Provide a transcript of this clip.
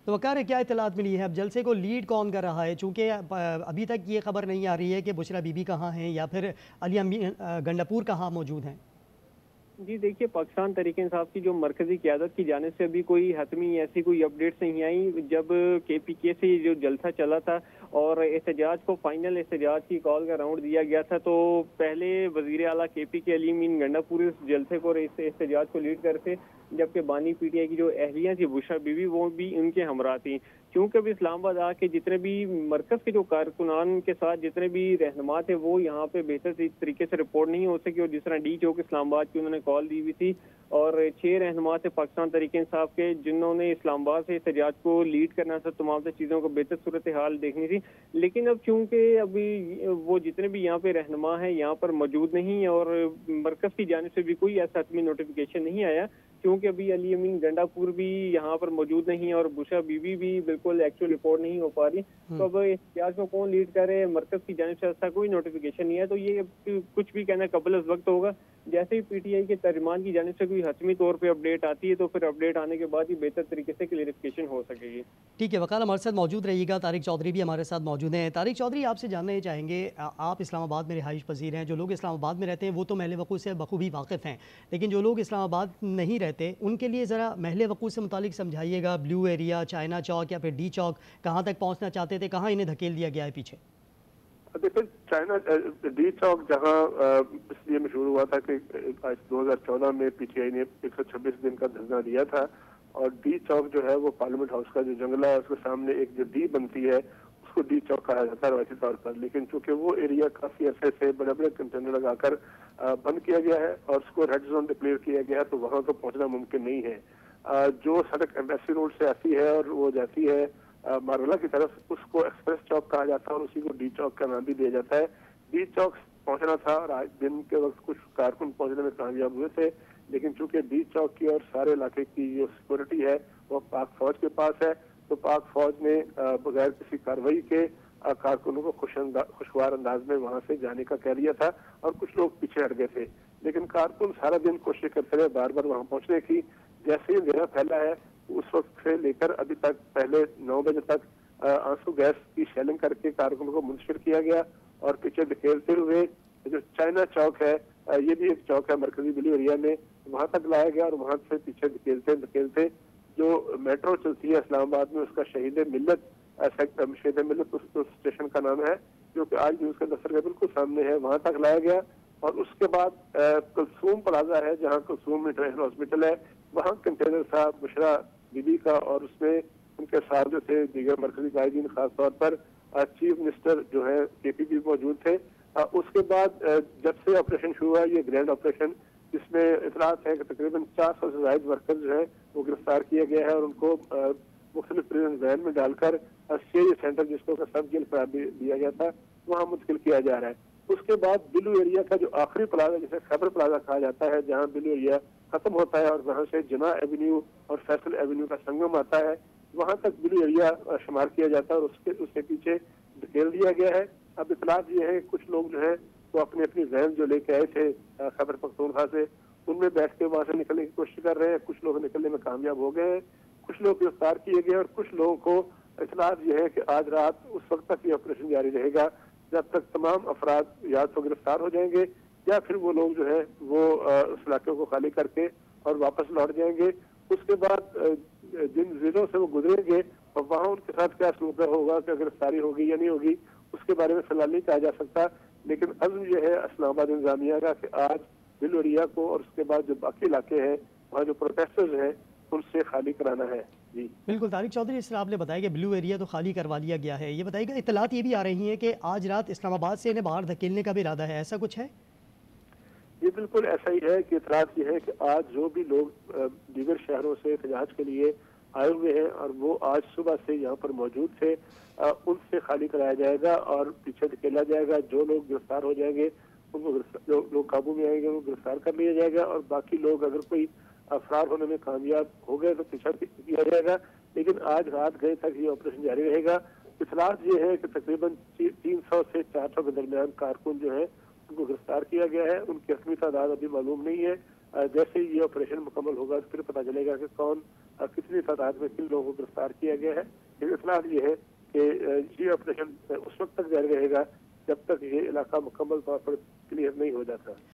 तो वकार है, क्या इत्तलात मिली है? अब जलसे को लीड कौन कर रहा है? चूँकि अभी तक ये खबर नहीं आ रही है कि बुशरा बीबी कहाँ हैं या फिर अली अमीन गंडापुर कहाँ मौजूद हैं। जी देखिए, पाकिस्तान तहरीक इंसाफ की जो मरकजी क़यादत की जानिब से अभी कोई हतमी ऐसी कोई अपडेट्स नहीं आई। जब केपीके से जो जलसा चला था और एहतजाज को फाइनल एहतजाज की कॉल का राउंड दिया गया था, तो पहले वज़ीर आला केपीके अली अमीन गंडापुरी उस जलसे को और इस एहतजाज को लीड करते, जबकि बानी पीटीआई की जो अहलिया थी बुशरा बीवी, वो भी उनके हमरा थी। क्योंकि अब इस्लामाबाद आके जितने भी मरकज़ के जो कारकुनान के साथ जितने भी रहनुमा थे, वो यहाँ पे बेहतर तरीके से रिपोर्ट नहीं हो सके। और जिस तरह डी चौक इस्लामाबाद की उन्होंने कॉल दी हुई थी और 6 रहनुमा थे पाकिस्तान तहरीक इंसाफ के, जिन्होंने इस्लामाबाद से एहतजाज को लीड करना था, तमाम से चीज़ों को बेहतर सूरत हाल देखनी थी। लेकिन अब चूंकि अभी वो जितने भी यहाँ पे रहनुमा हैं यहाँ पर मौजूद नहीं है और मरकज़ की जानिब से भी कोई ऐसा हतमी नोटिफिकेशन नहीं आया, क्योंकि अभी अली अमीन गंडापुर भी यहाँ पर मौजूद नहीं है और बुशरा बीवी भी बिल्कुल एक्चुअल रिपोर्ट नहीं हो पा रही। तो अब एहतजाज को कौन लीड करे, मरकज़ की जानिब से ऐसा कोई नोटिफिकेशन नहीं है, तो ये कुछ भी कहना कबल वक्त होगा। जैसे ही पीटीआई के तर्जुमान की जानिब से कोई हतमी तौर पर अपडेट आती है, तो फिर अपडेट आने के बाद ही बेहतर तरीके से क्लियरिफिकेशन हो सकेगी। ठीक है वकार, हमारे साथ मौजूद रहिएगा। तारिक चौधरी भी हमारे साथ मौजूद हैं। तारिक चौधरी, आपसे जानना चाहेंगे, आप इस्लामाबाद में रिहाइश पजीर हैं, जो लोग इस्लामाबाद में रहते हैं वो तो महल वक़ूफ़ से बखूबी वाकिफ़ हैं, लेकिन जो लोग इस्लामाबाद नहीं रहते उनके लिए ज़रा महल वक़ूफ़ से मुतालिक समझाइएगा। ब्लू एरिया, चाइना चौक या फिर डी चौक, कहाँ तक पहुँचना चाहते थे, कहाँ इन्हें धकेल दिया गया है पीछे? देखिए, चाइना डी चौक जहाँ इसलिए मशहूर हुआ था कि 2014 में पीटीआई ने 126 दिन का धरना दिया था और डी चौक जो है वो पार्लियामेंट हाउस का जो जंगला है उसके सामने एक जो डी बनती है उसको डी चौक कहा जाता है रवायती तौर पर। लेकिन चूंकि वो एरिया काफी अरसे से बड़े बड़े कंटेनर लगाकर बंद किया गया है और उसको रेड जोन डिक्लेयर किया गया है, तो वहां तो पहुंचना मुमकिन नहीं है। जो सड़क एम्बेसी रोड से आती है और वो जाती है मारवाला की तरफ, उसको एक्सप्रेस चौक कहा जाता है और उसी को डी चौक का नाम भी दिया जाता है। डी चौक पहुंचना था और आज दिन के वक्त कुछ कारकुन पहुंचने में कामयाब हुए थे, लेकिन चूंकि डी चौक की और सारे इलाके की जो सिक्योरिटी है वो पाक फौज के पास है, तो पाक फौज ने बगैर किसी कार्रवाई के कारकुनों को खुशगवार अंदाज में वहां से जाने का कह लिया था और कुछ लोग पीछे हट गए थे। लेकिन कारकुन सारा दिन कोशिश करते रहे बार बार वहां पहुंचने की। जैसे ही अंधेरा फैला है उस वक्त से लेकर अभी तक पहले 9 बजे तक आंसू गैस की शेलिंग करके कारकुनों को मुंतशिर किया गया और पीछे धकेलते हुए जो चाइना चौक है, ये भी एक चौक है मरकजी दिल्ली एरिया में, वहां तक लाया गया और वहां से पीछे धकेलते धकेलते जो मेट्रो चलती है इस्लामाबाद में उसका शहीद मिल्लत उस स्टेशन का नाम है, जो कि आज न्यूज के दफ्तर के बिल्कुल सामने है, वहां तक लाया गया। और उसके बाद कुलसूम प्लाजा है जहाँ कुलसूम इंटरनेशनल हॉस्पिटल है, वहाँ कंटेनर था बुशरा बीबी का और उसमें उनके साथ जो थे दीगर मरकजी कायदीन, खासतौर पर चीफ मिनिस्टर जो है केपीपी मौजूद थे। उसके बाद जब से ऑपरेशन शुरू हुआ ये ग्रैंड ऑपरेशन, जिसमें इतलात है कि तकरीबन 400 से ज्यादा वर्कर जो है वो गिरफ्तार किया गया है और उनको मुख्तलिफ प्रिजन वैन में डालकर सीआईए सेंटर जिसको सब जेल करार दिया गया था वहाँ मुंतकिल किया जा रहा है। उसके बाद बिलू एरिया का जो आखिरी प्लाजा जिसे खैबर प्लाजा कहा जाता है, जहाँ बिलू एरिया खत्म होता है और वहाँ से जना एवेन्यू और फैसल एवेन्यू का संगम आता है, वहाँ तक बिलू एरिया शुमार किया जाता है और उसके पीछे धकेल दिया गया है। अब इतलात ये है कुछ लोग जो है वो अपनी अपनी वैन जो लेके आए थे खैबर पख्तूनख्वा से, उनमें बैठ के वहां से निकलने की कोशिश कर रहे हैं। कुछ लोग निकलने में कामयाब हो गए हैं, कुछ लोग गिरफ्तार किए गए और कुछ लोगों को इतलात ये है कि आज रात उस वक्त तक ये ऑपरेशन जारी रहेगा जब तक तमाम अफराद या तो गिरफ्तार हो जाएंगे या फिर वो लोग जो है वो उस इलाके को खाली करके और वापस लौट जाएंगे। उसके बाद जिन जिलों से वो गुजरेंगे और वहाँ उनके साथ क्या सलूक होगा, क्या गिरफ्तारी होगी या नहीं होगी, उसके बारे में फिलहाल नहीं कहा जा सकता। लेकिन अज़्म यह है इस्लामाबाद इंतजामिया का कि आज बिलू एरिया को और उसके बाद जो बाकी इलाके हैं वहाँ जो प्रोटेस्टर्स हैं उनसे खाली कराना है। जी बिल्कुल तारिक चौधरी, इस तरह आपने बताया कि ब्लू एरिया तो खाली करवा लिया गया है। ये बताइएगा, इतलात ये भी आ रही हैं कि आज रात इस्लामाबाद से इन्हें बाहर धकेलने का भी इरादा है, ऐसा कुछ है? ये बिल्कुल ऐसा ही है कि इतलात ये है कि आज जो भी लोग दीगर शहरों से एहतजाज के लिए आए हुए हैं और वो आज सुबह से यहाँ पर मौजूद थे, उनसे खाली कराया जाएगा और पीछे धकेला जाएगा। जो लोग गिरफ्तार हो जाएंगे उनको जो लोग काबू में आएंगे वो गिरफ्तार कर लिया जाएगा और बाकी लोग अगर कोई फरार होने में कामयाब हो गए तो पीछा किया जाएगा। लेकिन आज रात गए तक ये ऑपरेशन जारी रहेगा। इतलात ये है कि तकरीबन 300 से 400 के दरमियान कारकुन जो है उनको गिरफ्तार किया गया है। उनकी असली तादाद अभी मालूम नहीं है। जैसे ही ये ऑपरेशन मुकम्मल होगा तो फिर पता चलेगा कि कौन कितनी तादाद में किन लोगों को गिरफ्तार किया गया है। लेकिन फिलहाल ये है कि ये ऑपरेशन उस वक्त तक जारी रहेगा जब तक ये इलाका मुकम्मल तौर पर क्लियर नहीं हो जाता।